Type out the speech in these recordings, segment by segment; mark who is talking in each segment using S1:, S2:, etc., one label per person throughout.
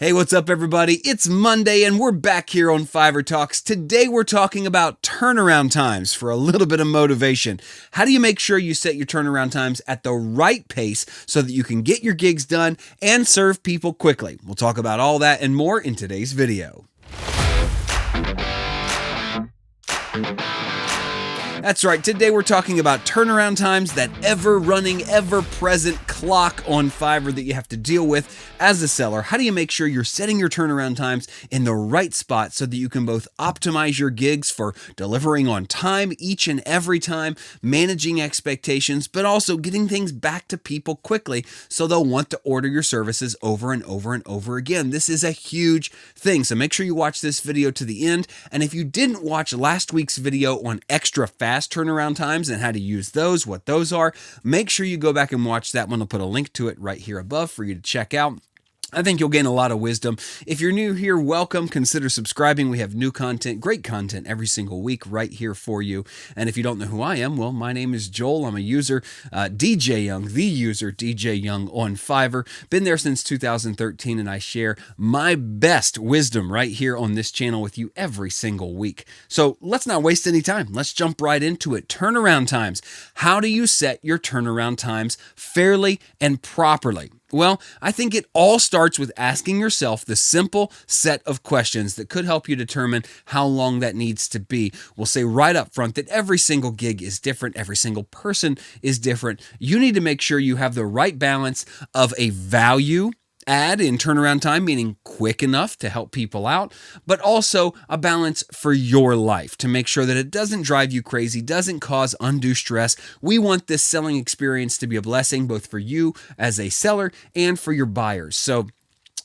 S1: Hey, what's up, everybody? It's Monday, and we're back here on Fiverr Talks. Today, we're talking about turnaround times for a little bit of motivation. How do you make sure you set your turnaround times at the right pace so that you can get your gigs done and serve people quickly? We'll talk about all that and more in today's video. That's right, today we're talking about turnaround times, that ever-running, ever-present clock on Fiverr that you have to deal with as a seller. How do you make sure you're setting your turnaround times in the right spot so that you can both optimize your gigs for delivering on time each and every time, managing expectations, but also getting things back to people quickly so they'll want to order your services over and over and over again. This is a huge thing, so make sure you watch this video to the end. And if you didn't watch last week's video on extra fast turnaround times and how to use those, what those are, make sure you go back and watch that one. I'll put a link to it right here above for you to check out. I think you'll gain a lot of wisdom. If you're new here, welcome. Consider subscribing. We have new content, great content every single week right here for you. And if you don't know who I am, well, my name is Joel. I'm a user, DJ Young, the user, DJ Young on Fiverr. Been there since 2013, and I share my best wisdom right here on this channel with you every single week. So let's not waste any time. Let's jump right into it. Turnaround times. How do you set your turnaround times fairly and properly? Well, I think it all starts with asking yourself the simple set of questions that could help you determine how long that needs to be. We'll say right up front that every single gig is different. Every single person is different. You need to make sure you have the right balance of a value add in turnaround time, meaning quick enough to help people out, but also a balance for your life to make sure that it doesn't drive you crazy, doesn't cause undue stress. We want this selling experience to be a blessing both for you as a seller and for your buyers. So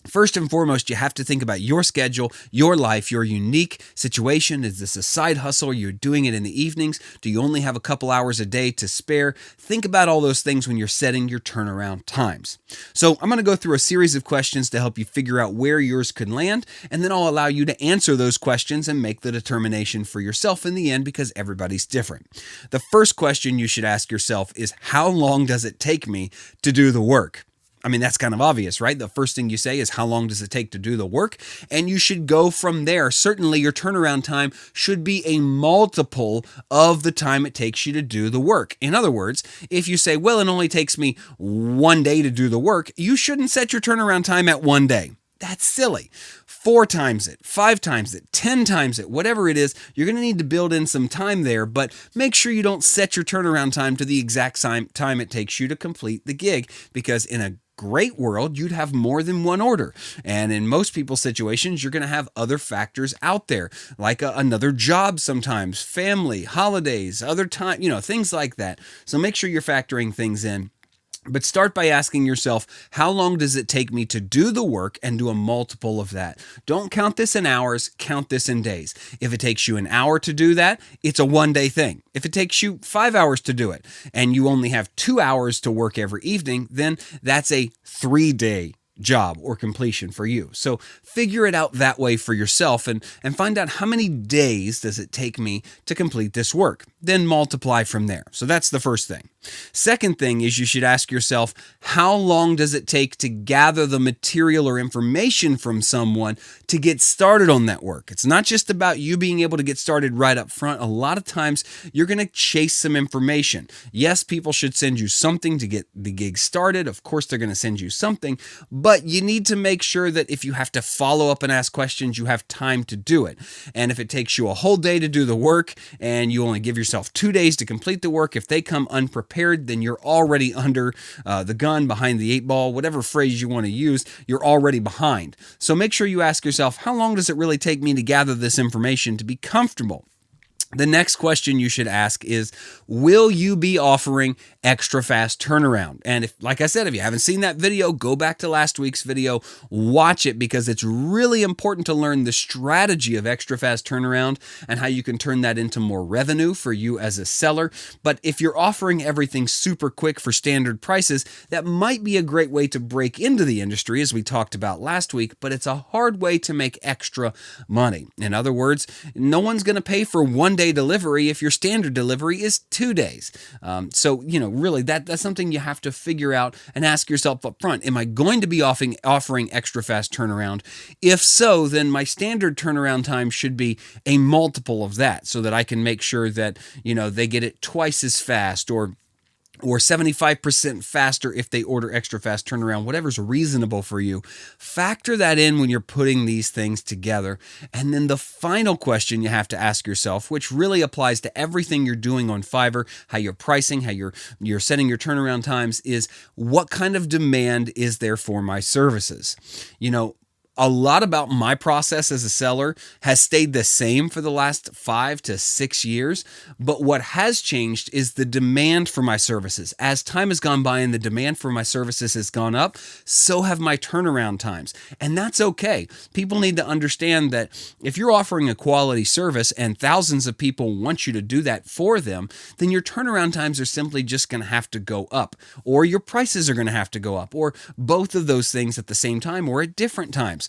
S1: first and foremost, you have to think about your schedule, your life, your unique situation. Is this a side hustle? You're doing it in the evenings? Do you only have a couple hours a day to spare? Think about all those things when you're setting your turnaround times. So I'm going to go through a series of questions to help you figure out where yours could land, and then I'll allow you to answer those questions and make the determination for yourself in the end because everybody's different. The first question you should ask yourself is, how long does it take me to do the work? I mean, that's kind of obvious, right? The first thing you say is, how long does it take to do the work? And you should go from there. Certainly, your turnaround time should be a multiple of the time it takes you to do the work. In other words, if you say, well, it only takes me 1 day to do the work, you shouldn't set your turnaround time at 1 day. That's silly. 4 times it, 5 times it, 10 times it, whatever it is, you're going to need to build in some time there, but make sure you don't set your turnaround time to the exact time it takes you to complete the gig, because in a great world, you'd have more than one order. And in most people's situations, you're going to have other factors out there, like another job sometimes, family, holidays, other time, things like that. So make sure you're factoring things in. But start by asking yourself, how long does it take me to do the work, and do a multiple of that? Don't count this in hours, count this in days. If it takes you an hour to do that, it's a 1-day thing. If it takes you 5 hours to do it and you only have 2 hours to work every evening, then that's a 3-day job or completion for you. So figure it out that way for yourself and find out how many days does it take me to complete this work. Then multiply from there. So that's the first thing. Second thing is, you should ask yourself, how long does it take to gather the material or information from someone to get started on that work? It's not just about you being able to get started right up front. A lot of times you're going to chase some information. Yes, people should send you something to get the gig started. Of course, they're going to send you something, but you need to make sure that if you have to follow up and ask questions, you have time to do it. And if it takes you a whole day to do the work and you only give yourself 2 days to complete the work, if they come unprepared, then you're already under the gun, behind the 8 ball, whatever phrase you want to use, you're already behind. So make sure you ask yourself, how long does it really take me to gather this information to be comfortable? The next question you should ask is, will you be offering extra fast turnaround? And if, like I said, if you haven't seen that video, go back to last week's video, watch it, because it's really important to learn the strategy of extra fast turnaround and how you can turn that into more revenue for you as a seller. But if you're offering everything super quick for standard prices, that might be a great way to break into the industry, as we talked about last week, but it's a hard way to make extra money. In other words, no one's going to pay for 1 day 1-day delivery if your standard delivery is 2 days. So, really that's something you have to figure out and ask yourself up front. Am I going to be offering extra fast turnaround? If so, then my standard turnaround time should be a multiple of that so that I can make sure that, they get it twice as fast or 75% faster if they order extra fast turnaround, whatever's reasonable for you. Factor that in when you're putting these things together. And then the final question you have to ask yourself, which really applies to everything you're doing on Fiverr, how you're pricing, how you're setting your turnaround times, is what kind of demand is there for my services? A lot about my process as a seller has stayed the same for the last 5 to 6 years, but what has changed is the demand for my services. As time has gone by and the demand for my services has gone up, so have my turnaround times. And that's okay. People need to understand that if you're offering a quality service and thousands of people want you to do that for them, then your turnaround times are simply just going to have to go up, or your prices are going to have to go up, or both of those things at the same time or at different times.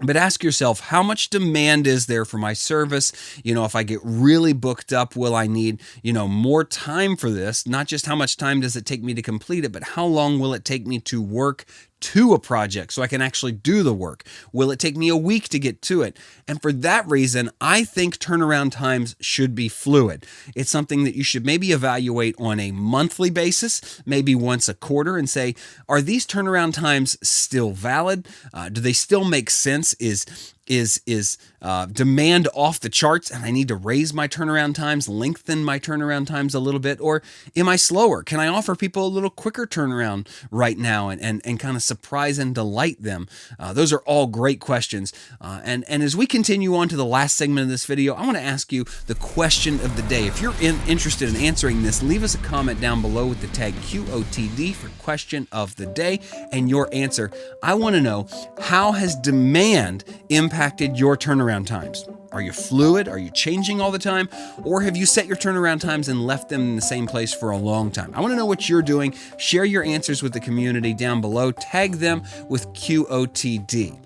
S1: But ask yourself, how much demand is there for my service? If I get really booked up, will I need, more time for this? Not just how much time does it take me to complete it, but how long will it take me to work to a project so I can actually do the work? Will it take me a week to get to it? And for that reason, I think turnaround times should be fluid. It's something that you should maybe evaluate on a monthly basis, maybe once a quarter, and say, are these turnaround times still valid? Do they still make sense? Is demand off the charts and I need to raise my turnaround times, lengthen my turnaround times a little bit, or am I slower? Can I offer people a little quicker turnaround right now and kind of surprise and delight them? Those are all great questions. And as we continue on to the last segment of this video, I want to ask you the question of the day. If you're interested in answering this, leave us a comment down below with the tag QOTD for question of the day and your answer. I want to know, how has demand impacted your turnaround times? Are you fluid? Are you changing all the time? Or have you set your turnaround times and left them in the same place for a long time? I want to know what you're doing. Share your answers with the community down below. Tag them with QOTD.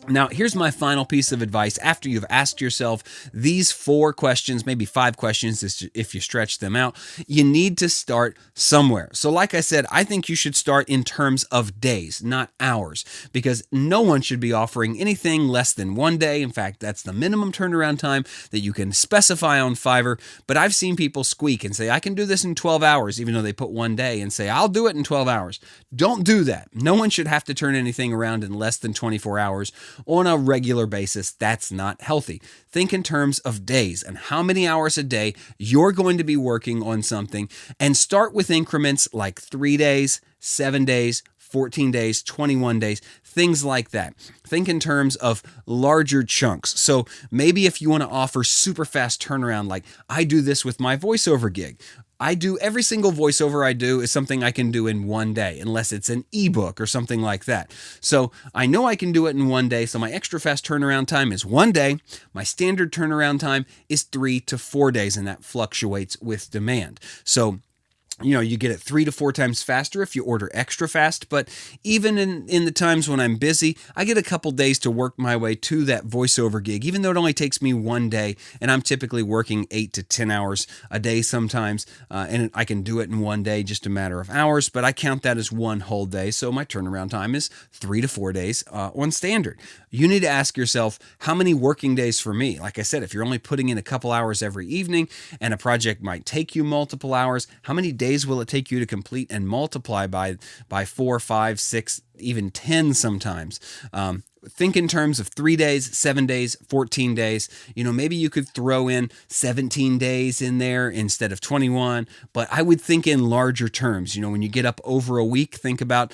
S1: Now, here's my final piece of advice. After you've asked yourself these 4 questions, maybe 5 questions if you stretch them out, you need to start somewhere. So like I said, I think you should start in terms of days, not hours, because no one should be offering anything less than 1 day. In fact, that's the minimum turnaround time that you can specify on Fiverr. But I've seen people squeak and say, I can do this in 12 hours, even though they put 1 day, and say, I'll do it in 12 hours. Don't do that. No one should have to turn anything around in less than 24 hours. On a regular basis. That's not healthy. Think in terms of days and how many hours a day you're going to be working on something, and start with increments like 3 days, 7 days, 14 days, 21 days, things like that. Think in terms of larger chunks. So maybe if you want to offer super fast turnaround, like I do this with my voiceover gig. Every single voiceover I do is something I can do in 1 day, unless it's an ebook or something like that. So I know I can do it in 1 day. So my extra fast turnaround time is 1 day. My standard turnaround time is 3 to 4 days, and that fluctuates with demand. So you get it 3 to 4 times faster if you order extra fast. But even in the times when I'm busy, I get a couple days to work my way to that voiceover gig, even though it only takes me 1 day, and I'm typically working 8 to 10 hours a day sometimes, and I can do it in 1 day, just a matter of hours, but I count that as 1 whole day. So my turnaround time is 3 to 4 days on standard. You need to ask yourself, how many working days for me? Like I said, if you're only putting in a couple hours every evening and a project might take you multiple hours, how many days will it take you to complete, and multiply by 4, 5, 6, even 10 sometimes? Think in terms of 3 days, 7 days, 14 days. Maybe you could throw in 17 days in there instead of 21, but I would think in larger terms. When you get up over a week, think about,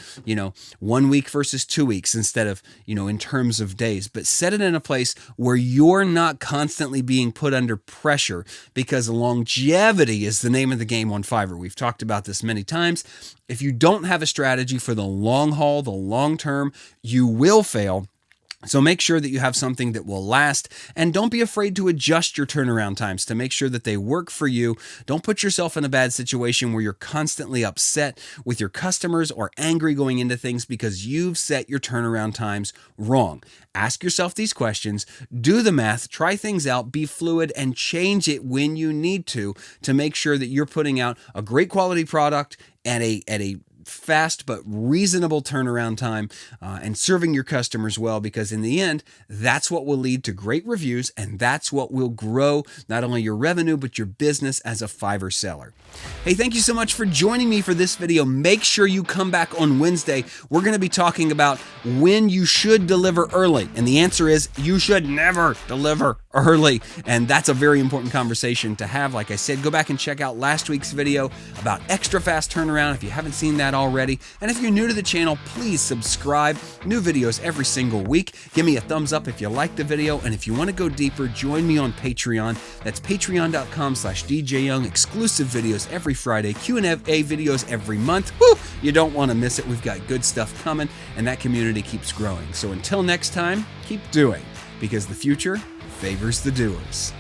S1: 1 week versus 2 weeks instead of, in terms of days. But set it in a place where you're not constantly being put under pressure, because longevity is the name of the game on Fiverr. We've talked about this many times. If you don't have a strategy for the long haul, the long term, you will fail. So make sure that you have something that will last, and don't be afraid to adjust your turnaround times to make sure that they work for you. Don't put yourself in a bad situation where you're constantly upset with your customers or angry going into things because you've set your turnaround times wrong. Ask yourself these questions, do the math, try things out, be fluid, and change it when you need to make sure that you're putting out a great quality product at a fast but reasonable turnaround time, and serving your customers well, because in the end, that's what will lead to great reviews, and that's what will grow not only your revenue but your business as a Fiverr seller. Hey, thank you so much for joining me for this video. Make sure you come back on Wednesday. We're going to be talking about when you should deliver early, and the answer is you should never deliver early, and that's a very important conversation to have. Like I said, go back and check out last week's video about extra fast turnaround if you haven't seen that already. And if you're new to the channel, please subscribe. New videos every single week. Give me a thumbs up if you like the video, and if you want to go deeper, join me on Patreon. That's patreon.com/DJYoung. Exclusive videos every Friday, Q&A videos every month. Woo! You don't want to miss it. We've got good stuff coming, and that community keeps growing. So until next time, keep doing, because the future favors the doers.